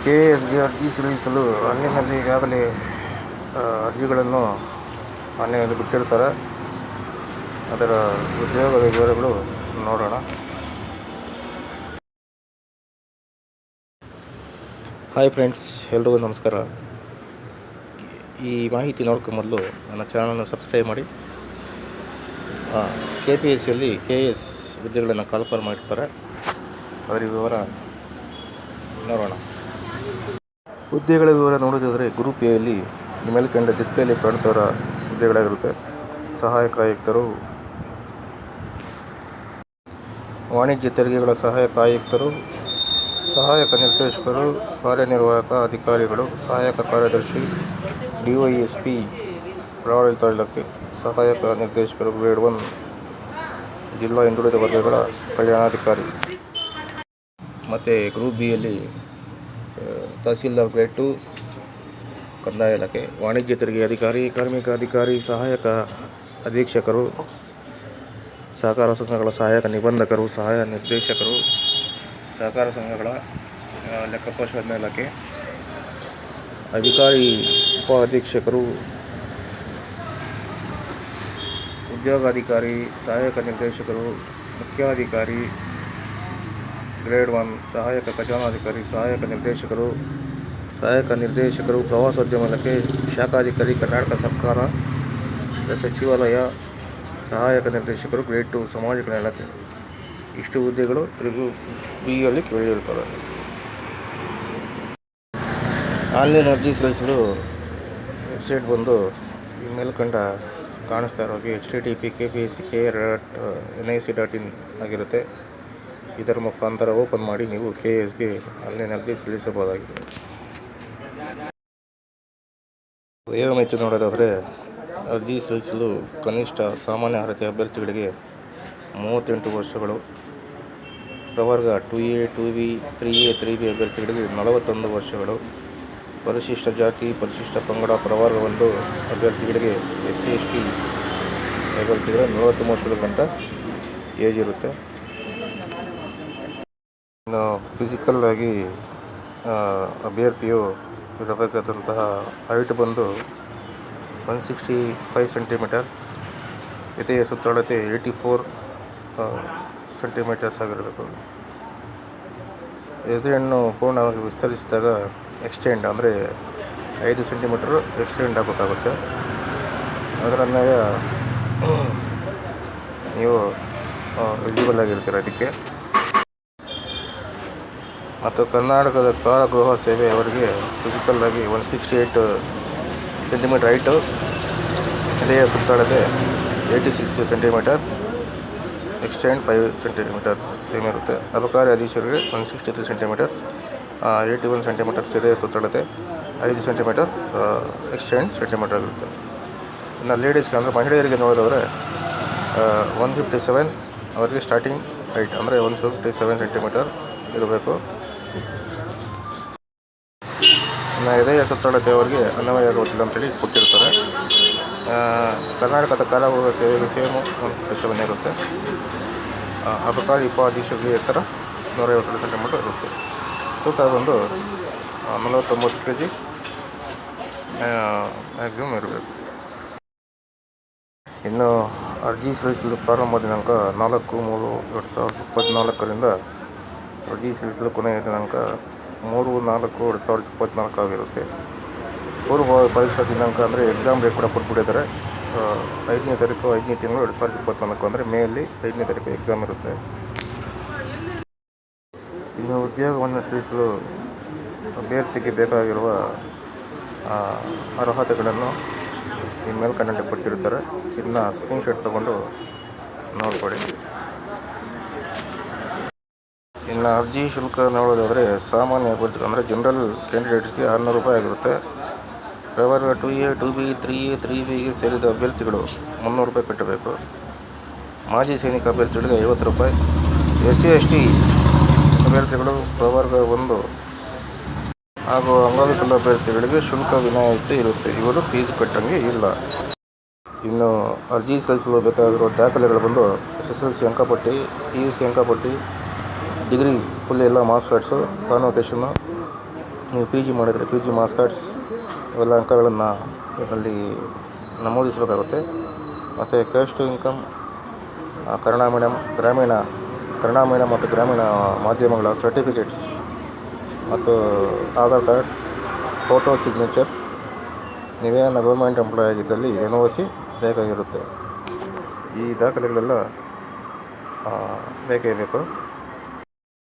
ಕೆಎಎಸ್ಗೆ ಅರ್ಜಿ ಸಲ್ಲಿಸಲು ಆನ್ಲೈನ್ನಲ್ಲಿ ಈಗಾಗಲೇ ಅರ್ಜಿಗಳನ್ನು ಆನ್ಲೈನಲ್ಲಿ ಬಿಟ್ಟಿರ್ತಾರೆ. ಅದರ ಉದ್ಯೋಗದ ವಿವರಗಳು ನೋಡೋಣ. ಹಾಯ್ ಫ್ರೆಂಡ್ಸ್, ಎಲ್ರಿಗೂ ನಮಸ್ಕಾರ. ಈ ಮಾಹಿತಿ ನೋಡ್ಕೊ ಮೊದಲು ನನ್ನ ಚಾನಲ್ನ ಸಬ್ಸ್ಕ್ರೈಬ್ ಮಾಡಿ. KPSCಯಲ್ಲಿ KS ಹುದ್ದೆಗಳನ್ನು ಕಾಲ್ಫರ್ ಮಾಡಿರ್ತಾರೆ. ಅದರ ವಿವರ ನೋಡೋಣ. ಹುದ್ದೆಗಳ ವಿವರ ನೋಡೋದಾದರೆ ಗ್ರೂಪ್ ಎಯಲ್ಲಿ ಮೇಲೆ ಕಂಡ ಡಿಸ್ಪ್ಲೇಲಿ ಕಾಣ್ತಾರ ಹುದ್ದೆಗಳಾಗಿರುತ್ತೆ. ಸಹಾಯಕ ಆಯುಕ್ತರು, ವಾಣಿಜ್ಯ ತೆರಿಗೆಗಳ ಸಹಾಯಕ ಆಯುಕ್ತರು, ಸಹಾಯಕ ನಿರ್ದೇಶಕರು, ಕಾರ್ಯನಿರ್ವಾಹಕ ಅಧಿಕಾರಿಗಳು, ಸಹಾಯಕ ಕಾರ್ಯದರ್ಶಿ, DYSP ಆಡಳಿತ ಇಲಾಖೆ, ಸಹಾಯಕ ನಿರ್ದೇಶಕರು ಗ್ರೇಡ್ 1 ಜಿಲ್ಲಾ ಹಿಂದುಳಿದ ವರ್ಗಗಳ ಕಲ್ಯಾಣಾಧಿಕಾರಿ. ಮತ್ತು ಗ್ರೂಪ್ ಬಿಯಲ್ಲಿ ತಹಸೀಲ್ದಾರ್ ಗ್ರೇಡ್ 2 ಕಂದಾಯ ಇಲಾಖೆ, ವಾಣಿಜ್ಯ ತೆರಿಗೆ ಅಧಿಕಾರಿ, ಕಾರ್ಮಿಕ ಅಧಿಕಾರಿ, ಸಹಾಯಕ ಅಧೀಕ್ಷಕರು, ಸಹಕಾರ ಸಂಘಗಳ ಸಹಾಯಕ ನಿಬಂಧಕರು, ಸಹಾಯ ನಿರ್ದೇಶಕರು, ಸಹಕಾರ ಸಂಘಗಳ ಲೆಕ್ಕಪರಿಶೋಧನಾ ಇಲಾಖೆ, ಅಧಿಕಾರಿ ಉಪ ಅಧೀಕ್ಷಕರು, ಉದ್ಯೋಗಾಧಿಕಾರಿ, ಸಹಾಯಕ ನಿರ್ದೇಶಕರು, ಮುಖ್ಯಾಧಿಕಾರಿ ಗ್ರೇಡ್ 1, ಸಹಾಯಕ ಖಜಾನಾಧಿಕಾರಿ, ಸಹಾಯಕ ನಿರ್ದೇಶಕರು, ಪ್ರವಾಸೋದ್ಯಮ ಇಲಾಖೆ, ಶಾಖಾಧಿಕಾರಿ, ಕರ್ನಾಟಕ ಸರ್ಕಾರ ಸಚಿವಾಲಯ, ಸಹಾಯಕ ನಿರ್ದೇಶಕರು ಗ್ರೇಡ್ 2, ಸಮಾಜ ಕಲ್ಯಾಣ ಇಲಾಖೆ. ಇಷ್ಟು ಹುದ್ದೆಗಳು ಬಿಯಲ್ಲಿ ಬೆಳೆದಿರುತ್ತವೆ. ಆನ್ಲೈನ್ ಅರ್ಜಿ ಸಲ್ಲಿಸಲು ವೆಬ್ಸೈಟ್ ಬಂದು ಇಮೇಲ್ ಕಾಣಿಸ್ತಾ ಇರೋ ಹಾಗೆ http://kpsc.nic.in ಆಗಿರುತ್ತೆ. ಇದರ ಮುಖಾಂತರ ಓಪನ್ ಮಾಡಿ ನೀವು KSಗೆ ಆನ್ಲೈನ್ ಅರ್ಜಿ ಸಲ್ಲಿಸಬಹುದಾಗಿದೆ. ವಯೋಮಿತಿ ನೋಡೋದಾದರೆ ಅರ್ಜಿ ಸಲ್ಲಿಸಲು ಕನಿಷ್ಠ ಸಾಮಾನ್ಯ ಅರ್ಹತೆ ಅಭ್ಯರ್ಥಿಗಳಿಗೆ 38 ವರ್ಷಗಳು, ಪ್ರವರ್ಗ 2A, 2B, 3A, 3B ಅಭ್ಯರ್ಥಿಗಳಿಗೆ 41 ವರ್ಷಗಳು, ಪರಿಶಿಷ್ಟ ಜಾತಿ, ಪರಿಶಿಷ್ಟ ಪಂಗಡ, ಪ್ರವರ್ಗ 1 ಅಭ್ಯರ್ಥಿಗಳಿಗೆ SC/ST ಅಭ್ಯರ್ಥಿಗಳಿಗೆ 40 ವರ್ಷದ ಗಂಟ ಏಜ್ ಇರುತ್ತೆ. ಇನ್ನು ಫಿಸಿಕಲ್ ಆಗಿ ಅಭ್ಯರ್ಥಿಯು ಇರಬೇಕಾದಂತಹ ಹೈಟ್ ಬಂದು 165 ಸೆಂಟಿಮೀಟರ್ಸ್, ಎದೆಯ ಸುತ್ತಳತೆ 84 ಸೆಂಟಿಮೀಟರ್ಸ್ ಆಗಿರಬೇಕು. ಎದೆಯನ್ನು ಪೂರ್ಣವಾಗಿ ವಿಸ್ತರಿಸಿದಾಗ ಎಕ್ಸ್ಟೆಂಡ್ ಅಂದರೆ 5 ಸೆಂಟಿಮೀಟರ್ ಎಕ್ಸ್ಟೆಂಡ್ ಆಗಬೇಕಾಗುತ್ತೆ. ಅದರ ಮೇಲೆ ನೀವು ಎಲಿಜಿಬಲ್ ಆಗಿರ್ತೀರ ಅದಕ್ಕೆ. ಮತ್ತು ಕರ್ನಾಟಕದ ಕಾರಾಗೃಹ ಸೇವೆ ಅವರಿಗೆ ಫಿಸಿಕಲ್ ಆಗಿ 168 ಸೆಂಟಿಮೀಟರ್ ಹೈಟು, ಎದೆಯ ಸುತ್ತಳತೆ 86 ಸೆಂಟಿಮೀಟರ್, ಎಕ್ಸ್ಟೆಂಡ್ 5 ಸೆಂಟಿಮೀಟರ್ಸ್ ಸೇಮ್ ಇರುತ್ತೆ. ಅಬಕಾರಿ ಅಧೀಕ್ಷರಿಗೆ 163 ಸೆಂಟಿಮೀಟರ್ಸ್, 81 ಸೆಂಟಿಮೀಟರ್ಸ್ ಎದೆಯ ಸುತ್ತಳತೆ, 5 ಸೆಂಟಿಮೀಟರ್ ಎಕ್ಸ್ಟೆಂಡ್ ಸೆಂಟಿಮೀಟರ್ ಆಗಿರುತ್ತೆ. ಇನ್ನು ಲೇಡೀಸ್ಗೆ ಅಂದರೆ ಮಹಿಳೆಯರಿಗೆ ನೋಡೋದಾದರೆ 157 ಅವರಿಗೆ ಸ್ಟಾರ್ಟಿಂಗ್ ಹೈಟ್ ಅಂದರೆ 157 ಸೆಂಟಿಮೀಟರ್ ಇರಬೇಕು. ಇನ್ನು ಎದೆಯ ಸುತ್ತಳತೆ ಅವರಿಗೆ ಅನ್ವಯವಾಗುತ್ತಿಲ್ಲ ಅಂತೇಳಿ ಕೊಟ್ಟಿರ್ತಾರೆ. ಕರ್ನಾಟಕದ ಕಾರಾಗೃಹ ಸೇವೆಗೆ ಸೇಮ್ 157 ಇರುತ್ತೆ. ಅಬಕಾರಿ ಉಪಾಧೀಶರಿಗೆ ಎತ್ತರ 152 ಸೆಂಟಿಮೀಟರ್ ಇರುತ್ತೆ. ತೂಕ ಬಂದು 49 kg ಮ್ಯಾಕ್ಸಿಮಮ್ ಇರಬೇಕು. ಇನ್ನು ಅರ್ಜಿ ಸಲ್ಲಿಸಲು ಪ್ರಾರಂಭ ದಿನಾಂಕ 4/3/2024 ಅರ್ಜಿ ಸಲ್ಲಿಸಲು ಕೊನೆಯ ದಿನಾಂಕ 3/4/2024 ಆಗಿರುತ್ತೆ. ಪೂರ್ವ ಪರೀಕ್ಷಾ ದಿನಾಂಕ ಅಂದರೆ ಎಕ್ಸಾಮ್ ಡೇಟ್ ಕೂಡ ಕೊಟ್ಬಿಟ್ಟಿದ್ದಾರೆ. 5ನೇ ತಾರೀಕು 5ನೇ ತಿಂಗಳು 2024 ಅಂದರೆ ಮೇಯಲ್ಲಿ 5ನೇ ತಾರೀಕು ಎಕ್ಸಾಮ್ ಇರುತ್ತೆ. ಇನ್ನು ಉದ್ಯೋಗವನ್ನು ಸಲ್ಲಿಸಲು ಅಭ್ಯರ್ಥಿಗೆ ಬೇಕಾಗಿರುವ ಅರ್ಹತೆಗಳನ್ನು ಇಮೇಲ್ ಕಂಟೆಂಟ್ ಕೊಟ್ಟಿರ್ತಾರೆ. ಇದನ್ನ ಸ್ಕ್ರೀನ್ಶಾಟ್ ತೊಗೊಂಡು ನೋಡ್ಕೊಳ್ಳಿ. ಇನ್ನು ಅರ್ಜಿ ಶುಲ್ಕ ನೋಡೋದಾದರೆ ಸಾಮಾನ್ಯ ಅಭ್ಯರ್ಥಿ ಅಂದರೆ ಜನರಲ್ ಕ್ಯಾಂಡಿಡೇಟ್ಸ್ಗೆ 600 ರೂಪಾಯಿ ಆಗಿರುತ್ತೆ. ಪ್ರವರ್ಗ 2A, 2B, 3A, 3Bಗೆ ಸೇರಿದ ಅಭ್ಯರ್ಥಿಗಳು 300 ರೂಪಾಯಿ ಕಟ್ಟಬೇಕು. ಮಾಜಿ ಸೈನಿಕ ಅಭ್ಯರ್ಥಿಗಳಿಗೆ 50 ರೂಪಾಯಿ. SC/ST ಅಭ್ಯರ್ಥಿಗಳು ಪ್ರವರ್ಗ 1 ಹಾಗೂ ಅಂಗವಿಕಲ ಅಭ್ಯರ್ಥಿಗಳಿಗೆ ಶುಲ್ಕ ವಿನಾಯಿತಿ ಇರುತ್ತೆ. ಇವರು ಫೀಸ್ ಕಟ್ಟಂಗೆ ಇಲ್ಲ. ಇನ್ನು ಅರ್ಜಿ ಸಲ್ಲಿಸಲು ಬೇಕಾಗಿರುವ ದಾಖಲೆಗಳು ಬಂದು SSLC ಅಂಕಪಟ್ಟಿ, PUC ಅಂಕಪಟ್ಟಿ, ಡಿಗ್ರಿ ಫುಲ್ ಎಲ್ಲ ಮಾರ್ಕ್ಸ್ ಕಾರ್ಡ್ಸು, ಕಾನ್ವೊಕೇಷನ್ನು, ನೀವು ಪಿ ಜಿ ಮಾಡಿದರೆ ಪಿ ಜಿ ಮಾರ್ಕ್ಸ್ ಕಾರ್ಡ್ಸ್ ಇವೆಲ್ಲ ಅಂಕಗಳನ್ನು ಇದರಲ್ಲಿ ನಮೂದಿಸಬೇಕಾಗುತ್ತೆ. ಮತ್ತು caste to income, Kannada medium, Kannada medium ಮತ್ತು ಗ್ರಾಮೀಣ ಮಾಧ್ಯಮಗಳ ಸರ್ಟಿಫಿಕೇಟ್ಸ್ ಮತ್ತು ಆಧಾರ್ ಕಾರ್ಡ್, ಫೋಟೋ ಸಿಗ್ನೇಚರ್, ನೀವೇನ ಗೌರ್ಮೆಂಟ್ ಎಂಪ್ಲಾಯ್ ಆಗಿದ್ದಲ್ಲಿ NOC ಬೇಕಾಗಿರುತ್ತೆ. ಈ ದಾಖಲೆಗಳೆಲ್ಲ ಬೇಕೇ ಬೇಕು.